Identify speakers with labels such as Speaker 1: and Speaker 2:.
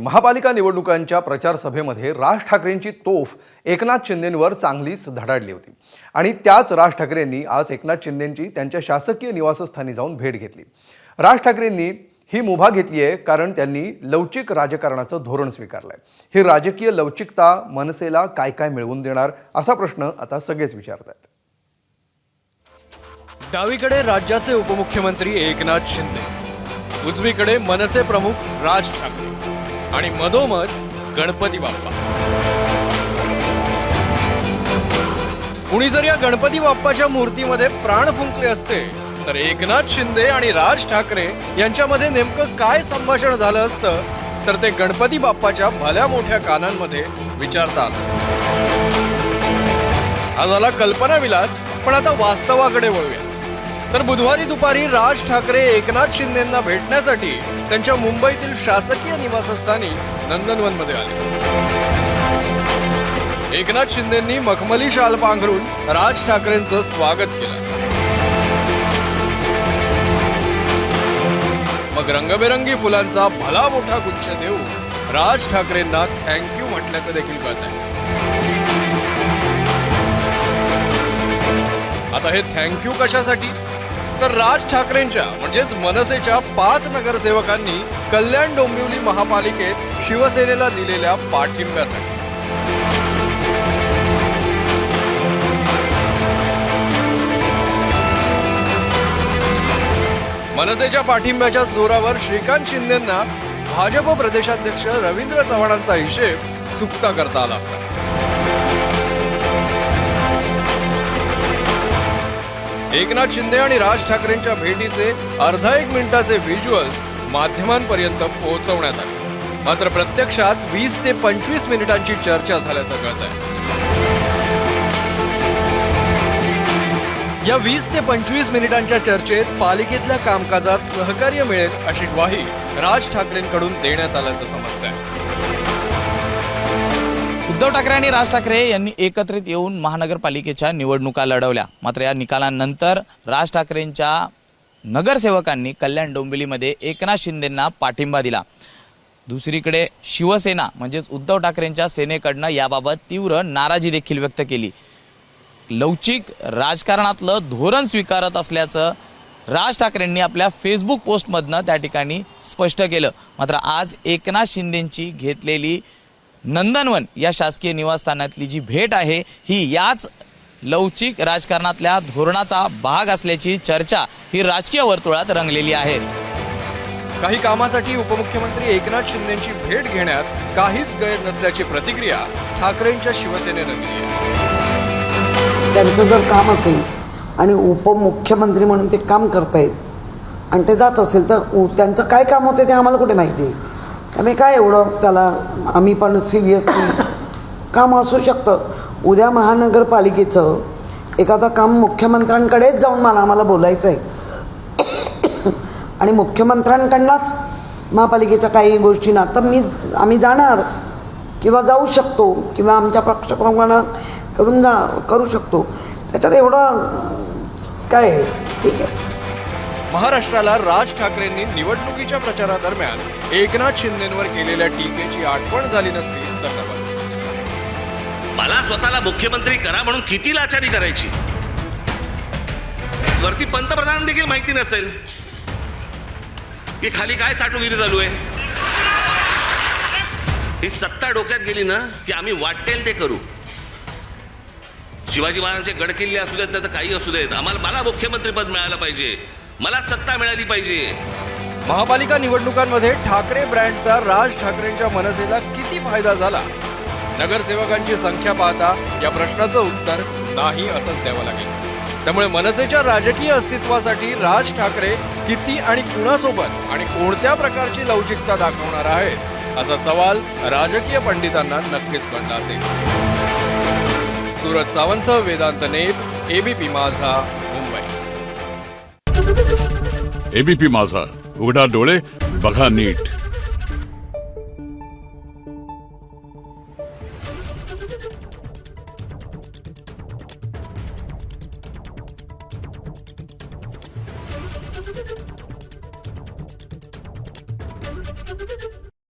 Speaker 1: महापालिका निवडणुकांच्या प्रचार सभेमध्ये राज ठाकरेंची तोफ एकनाथ शिंदेंवर चांगलीच धडाडली होती आणि त्याच राज ठाकरेंनी आज एकनाथ शिंदेंची त्यांच्या शासकीय निवासस्थानी जाऊन भेट घेतली। राज ठाकरेंनी ही मुभा घेतली आहे कारण त्यांनी लवचिक राजकारणाचं धोरण स्वीकारलंय। ही राजकीय लवचिकता मनसेला काय काय मिळवून देणार असा प्रश्न आता सगळेच विचारतात।
Speaker 2: डावीकडे राज्याचे उपमुख्यमंत्री एकनाथ शिंदे, उजवीकडे मनसे प्रमुख राज ठाकरे आणि मधोमध गणपती बाप्पा। कुणी जर या गणपती बाप्पाच्या मूर्तीमध्ये प्राण फुंकले असते तर एकनाथ शिंदे आणि राज ठाकरे यांच्यामध्ये नेमकं काय संभाषण झालं असतं तर ते गणपती बाप्पाच्या भल्या मोठ्या कानांमध्ये विचारता आलं। हा झाला कल्पना विलास, पण आता वास्तवाकडे वळूया। तर बुधवारी दुपारी राज ठाकरे एकनाथ शिंदेंना भेटण्यासाठी त्यांच्या मुंबईतील शासकीय निवासस्थानी नंदनवनमध्ये आले। एकनाथ शिंदेंनी मखमली शाल पांघरून राज ठाकरेंचं स्वागत केलं। मग रंगबेरंगी फुलांचा भला मोठा गुच्छ देऊन राज ठाकरेंना थँक्यू म्हटल्याचं देखील कळत आहे। आता हे थँक्यू कशासाठी? तर राज ठाकरेंच्या म्हणजेच मनसेच्या 5 नगरसेवकांनी कल्याण डोंबिवली महापालिकेत शिवसेनेला दिलेल्या पाठिंब्यासाठी। मनसेच्या पाठिंब्याच्या जोरावर श्रीकांत शिंदेंना भाजप प्रदेशाध्यक्ष रवींद्र चव्हाणांचा हिशेब चुकता करता आला। एकनाथ शिंदे आणि राज ठाकरेंच्या भेटीचे अर्धा एक मिनिटाचे व्हिज्युअल्स माध्यमांपर्यंत पोहोचवण्यात आले, मात्र प्रत्यक्षात 20 ते 25 मिनिटांची चर्चा झाल्याचं कळत आहे। या 20 ते 25 मिनिटांच्या चर्चेत पालिकेतल्या कामकाजात सहकार्य मिळेल अशी ग्वाही राज ठाकरेंकडून देण्यात आल्याचं समजतंय।
Speaker 3: उद्धव ठाकरे आणि राज ठाकरे यांनी एकत्रित येऊन महानगरपालिकेच्या निवडणुका लढवल्या, मात्र या निकालानंतर राज ठाकरेंच्या नगरसेवकांनी कल्याण डोंबिवलीमध्ये एकनाथ शिंदेंना पाठिंबा दिला। दुसरीकडे शिवसेना म्हणजेच उद्धव ठाकरेंच्या सेनेकडनं याबाबत तीव्र नाराजी देखील व्यक्त केली। लवचिक राजकारणातलं धोरण स्वीकारत असल्याचं राज ठाकरेंनी आपल्या फेसबुक पोस्टमधनं त्या ठिकाणी स्पष्ट केलं। मात्र आज एकनाथ शिंदेंची घेतलेली नंदनवन या शासकीय निवासस्थानातली जी भेट आहे ही याच लवचिक राजकारणातल्या धोरणाचा भाग असल्याची चर्चा ही राजकीय वर्तुळात रंगलेली आहे।
Speaker 2: काही कामासाठी उपमुख्यमंत्री एकनाथ शिंदेंची भेट घेण्यात काहीच गैर नसल्याची प्रतिक्रिया ठाकरेंच्या शिवसेनेनं दिली आहे।
Speaker 4: त्यांचं जर काम असेल आणि उपमुख्यमंत्री म्हणून ते काम करतायत आणि ते जात असेल तर त्यांचं काय काम होते ते आम्हाला कुठे माहिती आहे? त्यामुळे काय एवढं त्याला आम्ही पण सिरियसली काम असू शकतं। उद्या महानगरपालिकेचं एखादं काम मुख्यमंत्र्यांकडेच जाऊन आम्हाला बोलायचं आहे आणि मुख्यमंत्र्यांकडनंच महापालिकेच्या काही गोष्टी ना तर आम्ही जाणार किंवा जाऊ शकतो किंवा आमच्या पक्षप्रमाणे करू शकतो। त्याच्यात एवढं काय आहे? ठीक आहे।
Speaker 2: महाराष्ट्राला राज ठाकरेंनी निवडणुकीच्या प्रचारादरम्यान एकनाथ शिंदेंवर केलेल्या टीकेची आठवण झाली नसली तर नवल।
Speaker 5: मला स्वतःला मुख्यमंत्री करा म्हणून किती लाचारी करायची? वरती पंतप्रधान देखील माहिती नसेल की खाली काय चाटुगिरी चालू आहे। ही सत्ता डोक्यात गेली ना की आम्ही वाटेल ते करू। शिवाजी महाराजांचे गडकिल्ले असू देत तर काही असू देत, मला मुख्यमंत्रीपद मिळालं पाहिजे, मला सत्ता मिळाली पाहिजे।
Speaker 2: महापालिका निवडणुकांमध्ये ठाकरे ब्रँडचा राज ठाकरेंच्या मनसेला किती फायदा झाला? नगरसेवकांची संख्या पाहता या प्रश्नाचं उत्तर नाही असंच द्यावं लागेल। त्यामुळे मनसेच्या राजकीय अस्तित्वासाठी राज ठाकरे किती आणि कुणासोबत आणि कोणत्या प्रकारची लवचिकता दाखवणार आहेत असा सवाल राजकीय पंडितांना नक्कीच पडला असेल। सूरज सावंतसह वेदांत नेब, एबीपी माझा, मुंबई।
Speaker 6: एबीपी माझा, उघडा डोळे बघा नीट।